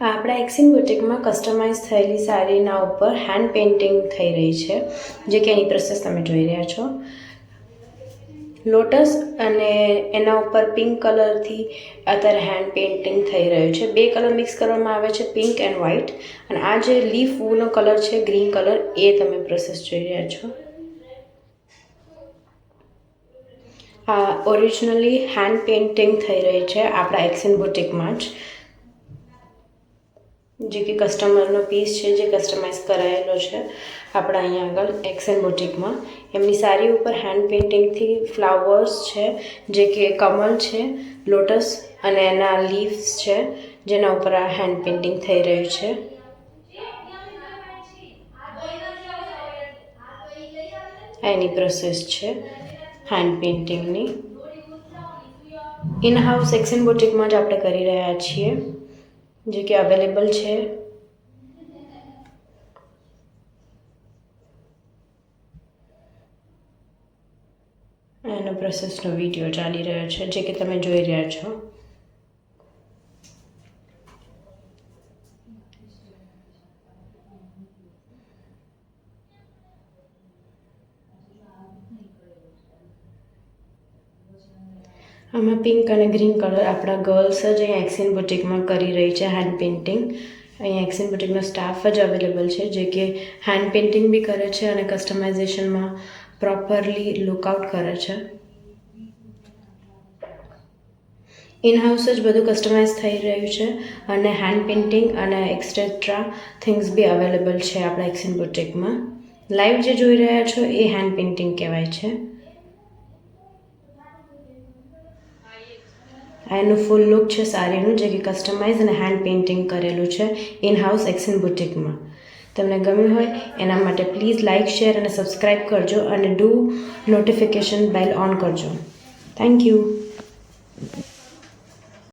આપણા એક્સિન બુટિકમાં કસ્ટમાઇઝ થયેલી સાડીના ઉપર હેન્ડ પેઇન્ટિંગ થઈ રહી છે, જે કે એની પ્રોસેસ તમે જોઈ રહ્યા છો. લોટસ અને એના ઉપર પિંક કલરથી અત્યારે હેન્ડ પેઇન્ટિંગ થઈ રહ્યું છે. બે કલર મિક્સ કરવામાં આવે છે, પિંક એન્ડ વ્હાઇટ. અને આ જે લીફ વૂલનો કલર છે, ગ્રીન કલર, એ તમે પ્રોસેસ જોઈ રહ્યા છો. આ ઓરિજિનલી હેન્ડ પેઇન્ટિંગ થઈ રહી છે આપણા એક્સિન બુટિકમાં જ, જે કે કસ્ટમરનો પીસ છે, જે કસ્ટમાઇઝ કરાયેલો છે આપણા અહીંયા આગળ એક્સિન બુટિકમાં. એમની સાડી ઉપર હેન્ડ પેઇન્ટિંગથી ફ્લાવર્સ છે, જે કે કમળ છે, લોટસ અને એના લીવ્સ છે, જેના ઉપર આ હેન્ડ પેઇન્ટિંગ થઈ રહ્યું છે. એની પ્રોસેસ છે હેન્ડ પેઇન્ટિંગની. ઇન હાઉસ એક્સિન બુટિકમાં જ આપણે કરી રહ્યા છીએ, જે કે અવેલેબલ છે. એનો પ્રોસેસનો વિડીયો ચાલી રહ્યો છે, જે કે તમે જોઈ રહ્યા છો. આમાં પિંક અને ગ્રીન કલર આપણા ગર્લ્સ જ અહીંયા એક્સિન બુટિકમાં કરી રહી છે હેન્ડ પેઇન્ટિંગ. અહીંયા એક્સિન બુટિકનો સ્ટાફ જ અવેલેબલ છે, જે કે હેન્ડ પેઇન્ટિંગ બી કરે છે અને કસ્ટમાઇઝેશનમાં પ્રોપરલી લુકઆઉટ કરે છે. ઇન હાઉસ જ બધું કસ્ટમાઇઝ થઈ રહ્યું છે અને હેન્ડ પેઇન્ટિંગ અને એક્સેટ્રા થિંગ્સ બી અવેલેબલ છે આપણા એક્સિન બુટિકમાં. લાઈવ જે જોઈ રહ્યા છો એ હેન્ડ પેઇન્ટિંગ કહેવાય છે. એનું ફૂલ લુક છે સાડીનું, જે કે કસ્ટમાઇઝ અને હેન્ડ પેઇન્ટિંગ કરેલું છે ઇન હાઉસ એક્સિન બુટિકમાં. તમને ગમ્યું હોય એના માટે પ્લીઝ લાઇક, શેર અને સબસ્ક્રાઈબ કરજો અને ડુ નોટિફિકેશન બેલ ઓન કરજો. Thank you.